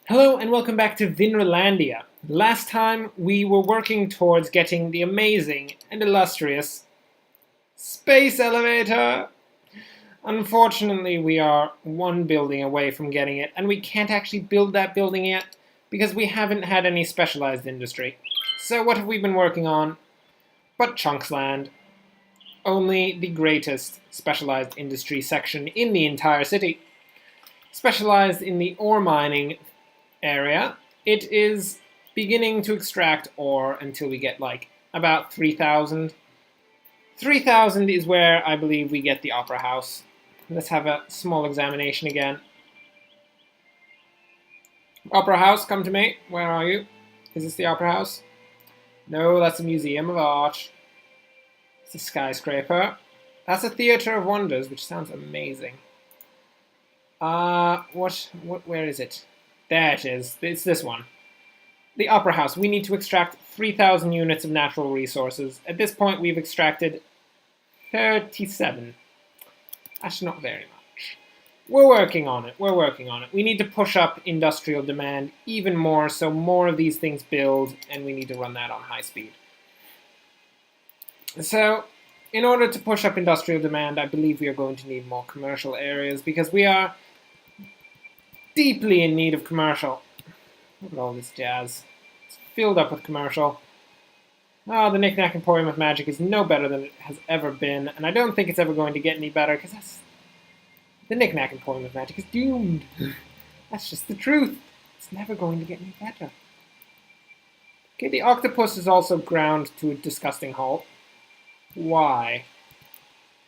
Hello and welcome back to Vinralandia. Last time we were working towards getting the amazing and illustrious space elevator. Unfortunately, we are one building away from getting it, and we can't actually build that building yet because we haven't had any specialized industry. So what have we been working on? But Chunksland. Only the greatest specialized industry section in the entire city. Specialized in the ore mining area, it is beginning to extract ore until we get like about 3,000. 3,000 is where I believe we get the Opera House. Let's have a small examination again. Opera House, come to me. Where are you? Is this the Opera House? No, that's a Museum of Art. It's a skyscraper. That's a Theatre of Wonders, which sounds amazing. Where is it? There it is. It's this one. The Opera House. We need to extract 3,000 units of natural resources. At this point, we've extracted 37. That's not very much. We're working on it. We need to push up industrial demand even more, so more of these things build, and we need to run that on high speed. So, in order to push up industrial demand, I believe we are going to need more commercial areas, because we are deeply in need of commercial. Look at all this jazz. It's filled up with commercial. Oh, the Knick-Knack Emporium of Magic is no better than it has ever been, and I don't think it's ever going to get any better, because the Knick-Knack Emporium of Magic is doomed. That's just the truth. It's never going to get any better. Okay, the octopus is also ground to a disgusting halt. Why?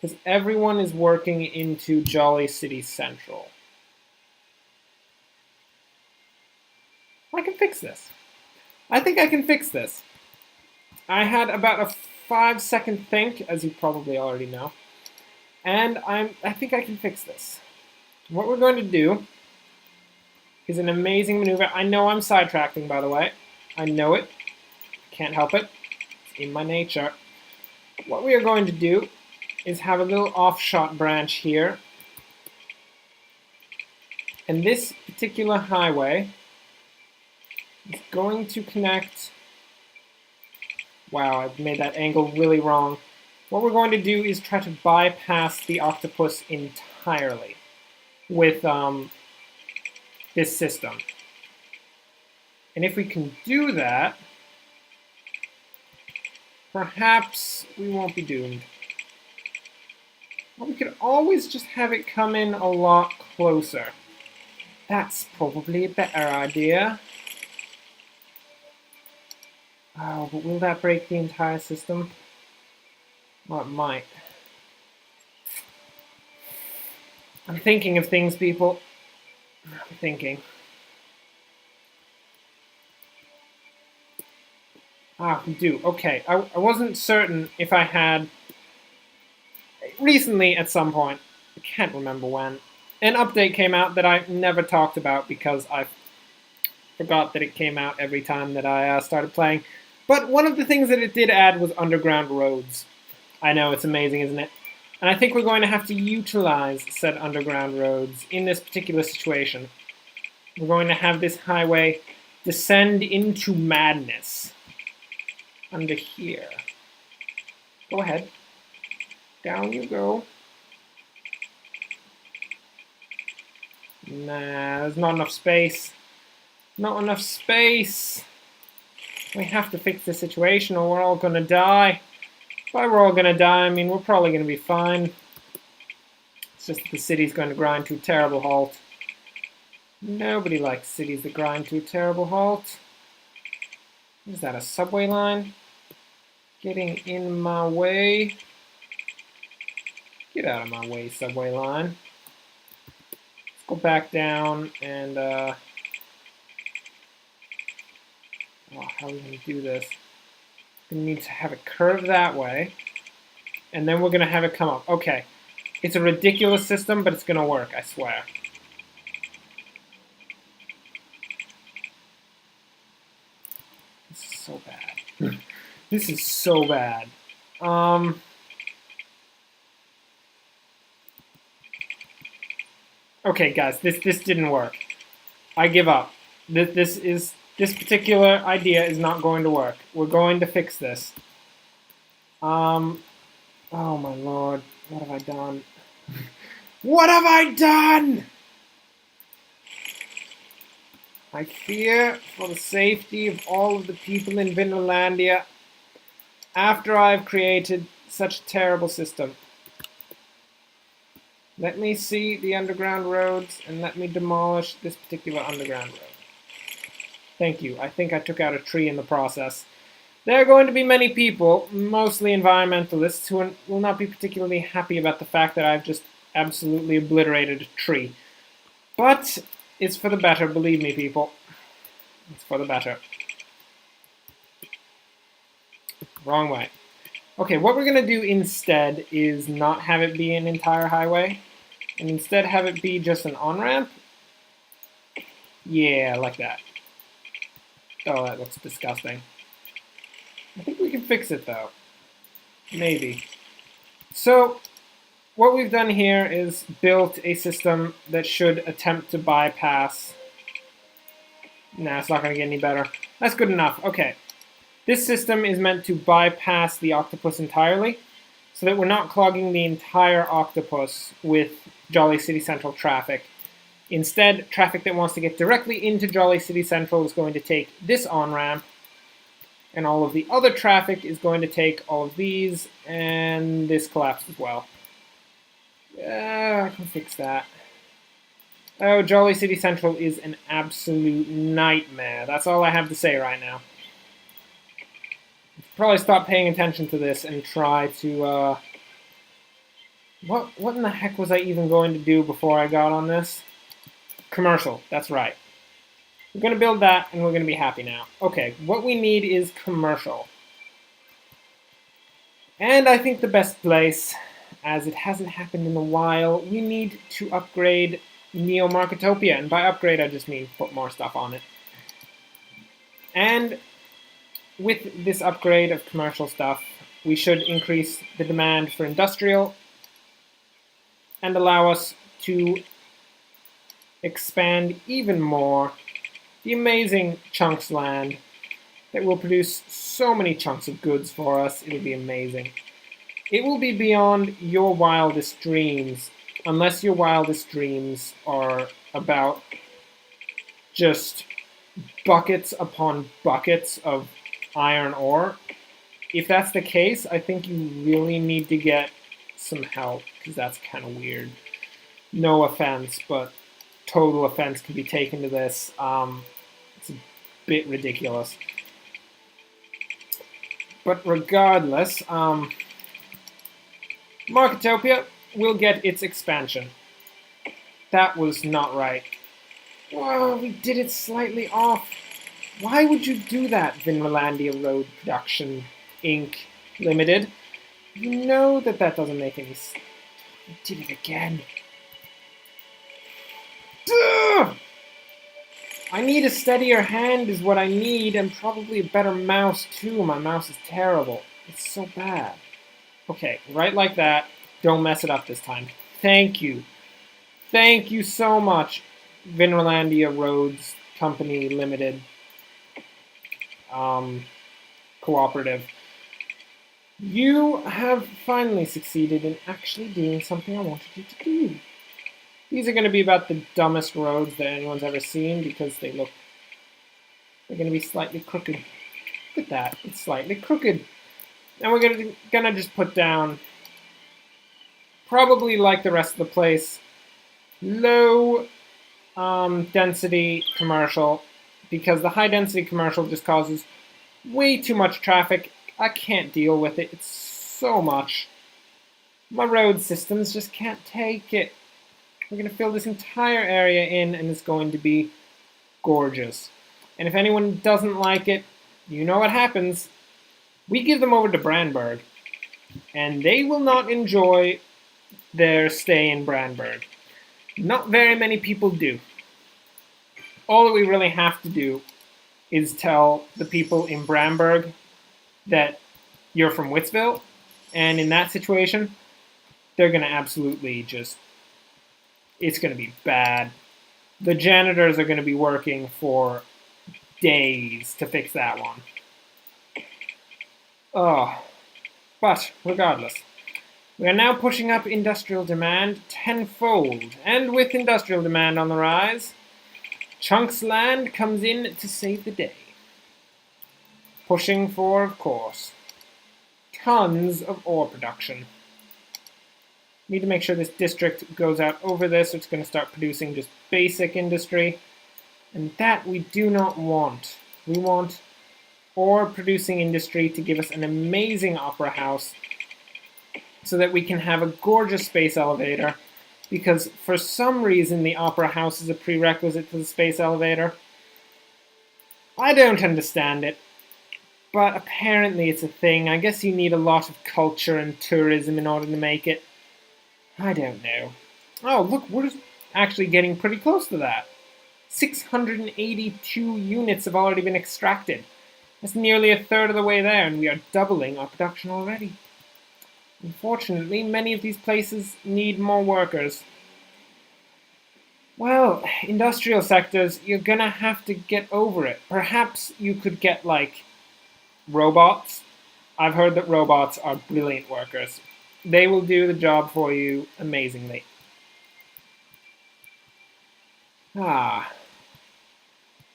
Because everyone is working into Jolly City Central. I can fix this. I think I can fix this. I had about a 5-second think, as you probably already know, and I think I can fix this. What we're going to do is an amazing maneuver. I know I'm sidetracking, by the way. I know it. Can't help it. It's in my nature. What we are going to do is have a little offshot branch here. And this particular highway is going to connect. Wow, I've made that angle really wrong. What we're going to do is try to bypass the octopus entirely with this system. And if we can do that, perhaps we won't be doomed. Well, we could always just have it come in a lot closer. That's probably a better idea. Oh, but will that break the entire system? Well, it might. I'm thinking of things, people. I'm thinking. Ah, we do. Okay, I wasn't certain if I had... Recently, at some point, I can't remember when, an update came out that I never talked about because I forgot that it came out every time that I started playing. But one of the things that it did add was underground roads. I know, it's amazing, isn't it? And I think we're going to have to utilize said underground roads in this particular situation. We're going to have this highway descend into madness. Under here. Go ahead. Down you go. Nah, there's not enough space. Not enough space. We have to fix the situation or we're all gonna die. By we're all gonna die, I mean we're probably gonna be fine. It's just that the city's going to grind to a terrible halt. Nobody likes cities that grind to a terrible halt. Is that a subway line? Getting in my way. Get out of my way, subway line. Let's go back down and how are we going to do this? We need to have it curve that way, and then we're going to have it come up. Okay, it's a ridiculous system, but it's going to work, I swear. This is so bad. This is so bad. Okay, guys, this didn't work. I give up. This particular idea is not going to work. We're going to fix this. Oh my lord, what have I done? What have I done? I fear for the safety of all of the people in Vinlandia after I've created such a terrible system. Let me see the underground roads and let me demolish this particular underground road. Thank you. I think I took out a tree in the process. There are going to be many people, mostly environmentalists, who will not be particularly happy about the fact that I've just absolutely obliterated a tree. But it's for the better, believe me, people. It's for the better. Wrong way. Okay, what we're going to do instead is not have it be an entire highway, and instead have it be just an on-ramp. Yeah, like that. Oh, that looks disgusting. I think we can fix it, though. Maybe. So, what we've done here is built a system that should attempt to bypass... Nah, it's not going to get any better. That's good enough. Okay. This system is meant to bypass the octopus entirely, so that we're not clogging the entire octopus with Jolly City Central traffic. Instead, traffic that wants to get directly into Jolly City Central is going to take this on-ramp, and all of the other traffic is going to take all of these, and this collapse as well. I can fix that. Oh, Jolly City Central is an absolute nightmare. That's all I have to say right now. Probably stop paying attention to this and try to, What in the heck was I even going to do before I got on this? Commercial, that's right. We're going to build that, and we're going to be happy now. Okay, what we need is commercial. And I think the best place, as it hasn't happened in a while, we need to upgrade Neo Marketopia. And by upgrade, I just mean put more stuff on it. And with this upgrade of commercial stuff, we should increase the demand for industrial and allow us to expand even more the amazing chunks land that will produce so many chunks of goods for us. It'll be amazing. It will be beyond your wildest dreams, unless your wildest dreams are about just buckets upon buckets of iron ore. If that's the case, I think you really need to get some help, because that's kind of weird. No offense, but total offense can be taken to this. It's a bit ridiculous. But regardless, Marketopia will get its expansion. That was not right. Whoa, we did it slightly off. Why would you do that, Vinlandia Road Production, Inc. Limited? You know that doesn't make any sense. We did it again. Duh! I need a steadier hand is what I need, and probably a better mouse too. My mouse is terrible. It's so bad. Okay, right like that. Don't mess it up this time. Thank you. Thank you so much, Vinlandia Roads Company Limited. Cooperative. You have finally succeeded in actually doing something I wanted you to do. These are going to be about the dumbest roads that anyone's ever seen because they're going to be slightly crooked. Look at that, it's slightly crooked. And we're going to just put down, probably like the rest of the place, low density commercial, because the high density commercial just causes way too much traffic. I can't deal with it. It's so much. My road systems just can't take it. We're going to fill this entire area in, and it's going to be gorgeous. And if anyone doesn't like it, you know what happens. We give them over to Brandberg, and they will not enjoy their stay in Brandberg. Not very many people do. All that we really have to do is tell the people in Brandberg that you're from Wittsville, and in that situation, they're going to absolutely just, it's going to be bad. The janitors are going to be working for days to fix that one. Oh, but regardless, we are now pushing up industrial demand tenfold, and with industrial demand on the rise, Chunks Land comes in to save the day. Pushing for, of course, tons of ore production. Need to make sure this district goes out over this, so it's going to start producing just basic industry. And that we do not want. We want ore producing industry to give us an amazing opera house so that we can have a gorgeous space elevator, because for some reason the opera house is a prerequisite to the space elevator. I don't understand it, but apparently it's a thing. I guess you need a lot of culture and tourism in order to make it. I don't know. Oh, look, we're actually getting pretty close to that. 682 units have already been extracted. That's nearly a third of the way there, and we are doubling our production already. Unfortunately, many of these places need more workers. Well, industrial sectors, you're gonna have to get over it. Perhaps you could get, like, robots. I've heard that robots are brilliant workers. They will do the job for you amazingly. Ah.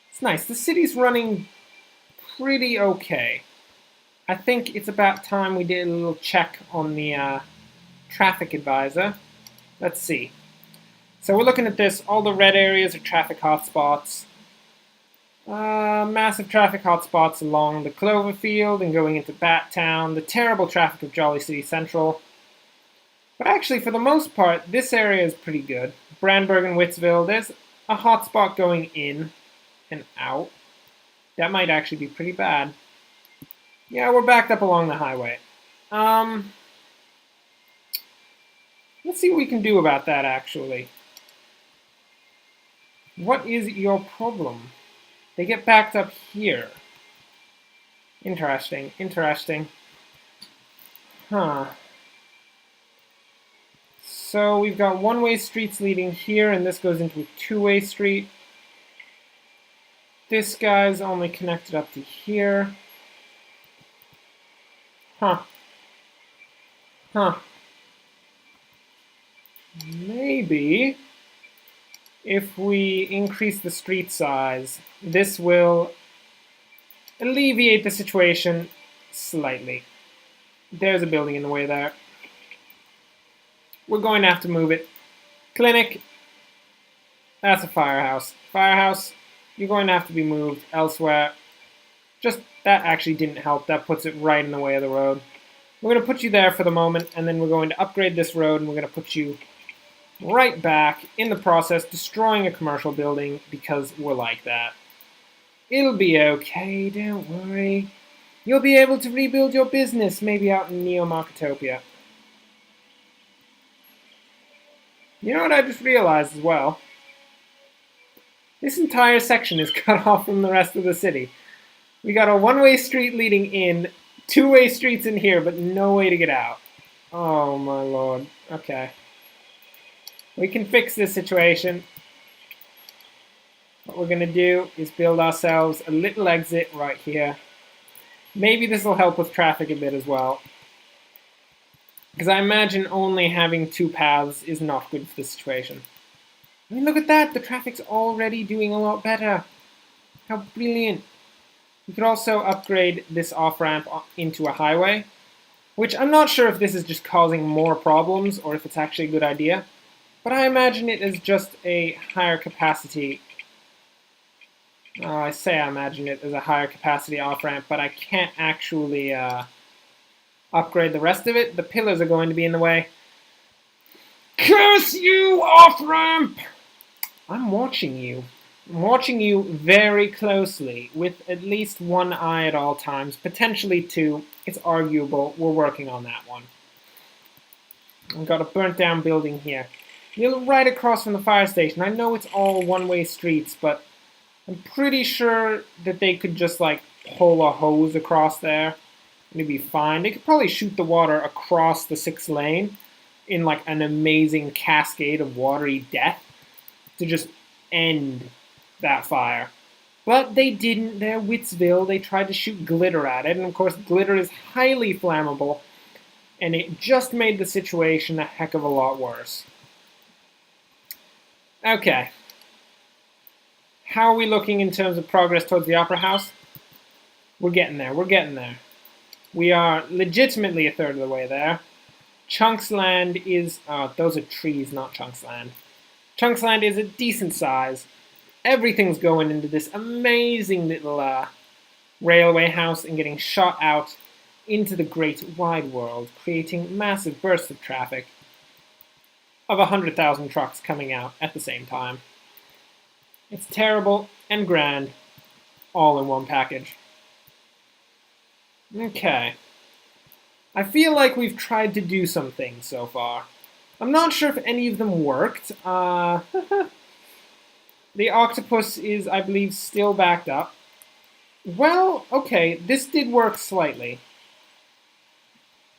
It's nice. The city's running pretty okay. I think it's about time we did a little check on the traffic advisor. Let's see. So we're looking at this. All the red areas are traffic hotspots. Massive traffic hotspots along the Cloverfield and going into Bat Town. The terrible traffic of Jolly City Central. But actually, for the most part, this area is pretty good. Brandberg and Wittsville, there's a hotspot going in and out. That might actually be pretty bad. Yeah, we're backed up along the highway. Let's see what we can do about that, actually. What is your problem? They get backed up here. Interesting, interesting. Huh. So we've got one-way streets leading here, and this goes into a two-way street. This guy's only connected up to here. Huh. Huh. Maybe if we increase the street size, this will alleviate the situation slightly. There's a building in the way there. We're going to have to move it. Clinic. That's a firehouse. Firehouse, you're going to have to be moved elsewhere. Just, that actually didn't help. That puts it right in the way of the road. We're going to put you there for the moment, and then we're going to upgrade this road, and we're going to put you right back, in the process, destroying a commercial building, because we're like that. It'll be okay, don't worry. You'll be able to rebuild your business, maybe out in Neo-Marketopia. You know what I just realized as well? This entire section is cut off from the rest of the city. We got a one-way street leading in, two-way streets in here, but no way to get out. Oh my lord. Okay. We can fix this situation. What we're going to do is build ourselves a little exit right here. Maybe this will help with traffic a bit as well. Because I imagine only having two paths is not good for the situation. I mean, look at that! The traffic's already doing a lot better. How brilliant. We could also upgrade this off-ramp into a highway, which I'm not sure if this is just causing more problems or if it's actually a good idea, but I imagine it is just a higher capacity. I say I imagine it as a higher capacity off-ramp, but I can't actually upgrade the rest of it. The pillars are going to be in the way. Curse you, off-ramp! I'm watching you. I'm watching you very closely, with at least one eye at all times, potentially two. It's arguable. We're working on that one. We've got a burnt down building here. You're right across from the fire station. I know it's all one-way streets, but I'm pretty sure that they could just, like, pull a hose across there and it'd be fine. They could probably shoot the water across the 6th lane in, like, an amazing cascade of watery death to just end that fire. But they didn't. They're Witsville. They tried to shoot glitter at it, and of course glitter is highly flammable, and it just made the situation a heck of a lot worse. Okay. How are we looking in terms of progress towards the Opera House? We're getting there. We're getting there. We are legitimately a third of the way there. Chunks Land is... Oh, those are trees, not Chunks Land. Chunks Land is a decent size. Everything's going into this amazing little railway house and getting shot out into the great wide world, creating massive bursts of traffic of 100,000 trucks coming out at the same time. It's terrible and grand, all in one package. Okay. I feel like we've tried to do some things so far. I'm not sure if any of them worked. The octopus is, I believe, still backed up. Well, okay, this did work slightly.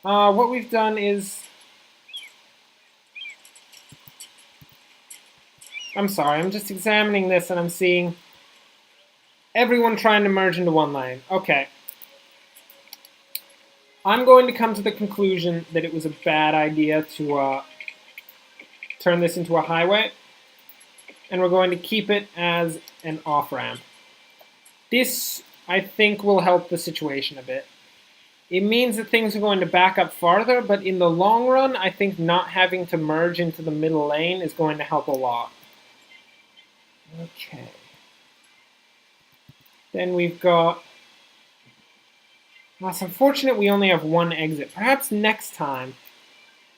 What we've done is... I'm sorry, I'm just examining this and I'm seeing everyone trying to merge into one lane. Okay. I'm going to come to the conclusion that it was a bad idea to turn this into a highway, and we're going to keep it as an off-ramp. This, I think, will help the situation a bit. It means that things are going to back up farther, but in the long run, I think not having to merge into the middle lane is going to help a lot. Okay. Then we've got... Well, it's unfortunate we only have one exit. Perhaps next time,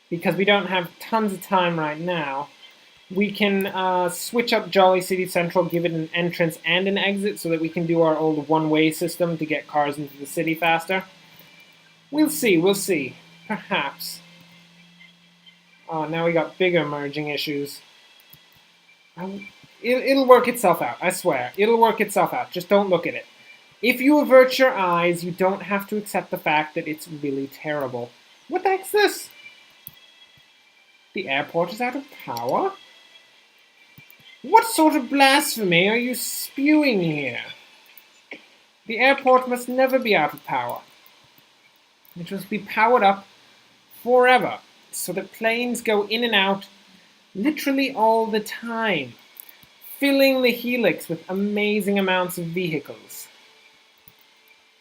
because we don't have tons of time right now, we can switch up Jolly City Central, give it an entrance and an exit so that we can do our old one-way system to get cars into the city faster. We'll see, we'll see. Perhaps. Oh, now we got bigger merging issues. It'll work itself out, I swear. It'll work itself out. Just don't look at it. If you avert your eyes, you don't have to accept the fact that it's really terrible. What the heck's this? The airport is out of power? What sort of blasphemy are you spewing here? The airport must never be out of power. It must be powered up forever, so that planes go in and out literally all the time, filling the helix with amazing amounts of vehicles.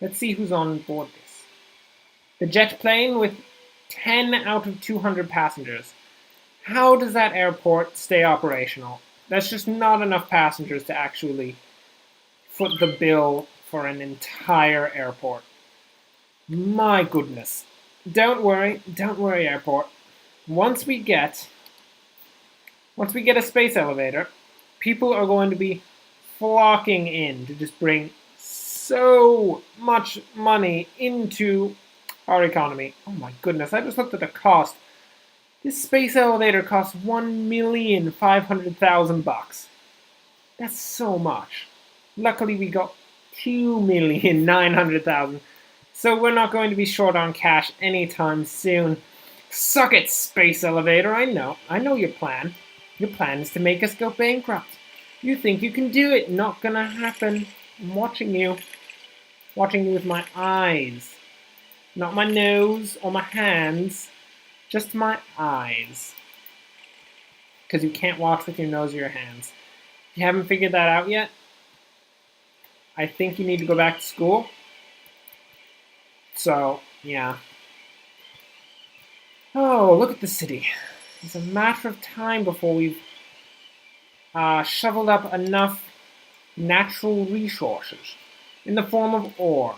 Let's see who's on board this. The jet plane with 10 out of 200 passengers. How does that airport stay operational? That's just not enough passengers to actually foot the bill for an entire airport. My goodness. Don't worry, airport. Once we get a space elevator, people are going to be flocking in to just bring so much money into our economy. Oh my goodness, I just looked at the cost. This space elevator costs $1,500,000. That's so much. Luckily we got $2,900,000. So we're not going to be short on cash anytime soon. Suck it, space elevator, I know your plan. Your plan is to make us go bankrupt. You think you can do it, not gonna happen. I'm watching you. Watching you with my eyes. Not my nose or my hands. Just my eyes. Because you can't watch with your nose or your hands. If you haven't figured that out yet, I think you need to go back to school. So, yeah. Oh, look at the city. It's a matter of time before we've shoveled up enough natural resources in the form of ore.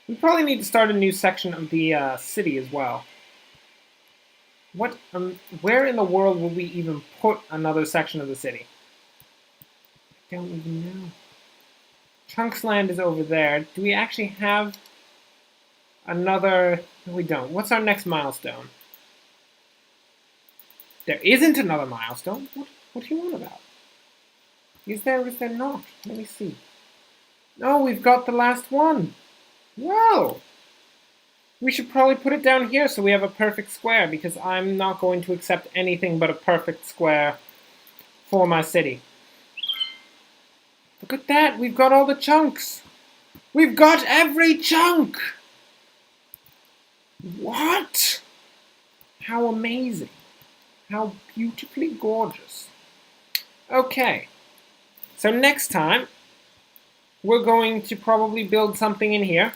We probably need to start a new section of the city as well. Where in the world will we even put another section of the city? I don't even know. Chunks Land is over there. Do we actually have another... No, we don't. What's our next milestone? There isn't another milestone? What do you want about? Is there or is there not? Let me see. No, we've got the last one. Whoa! We should probably put it down here so we have a perfect square, because I'm not going to accept anything but a perfect square for my city. Look at that, we've got all the chunks. We've got every chunk! What? How amazing. How beautifully gorgeous. Okay, so next time, we're going to probably build something in here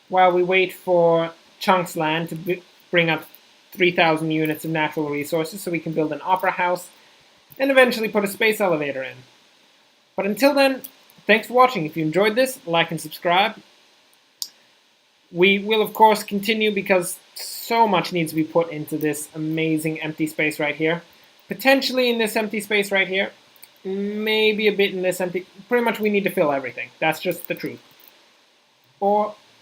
while we wait for Chunks Land to bring up 3,000 units of natural resources so we can build an opera house and eventually put a space elevator in. But until then, thanks for watching. If you enjoyed this, like and subscribe. We will, of course, continue because so much needs to be put into this amazing empty space right here. Potentially in this empty space right here. Maybe a bit in this empty... Pretty much we need to fill everything. That's just the truth.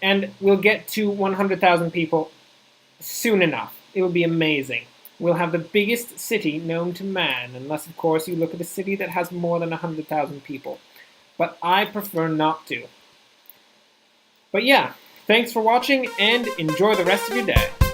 And we'll get to 100,000 people soon enough. It will be amazing. We'll have the biggest city known to man, unless, of course, you look at a city that has more than 100,000 people. But I prefer not to. But yeah, thanks for watching, and enjoy the rest of your day.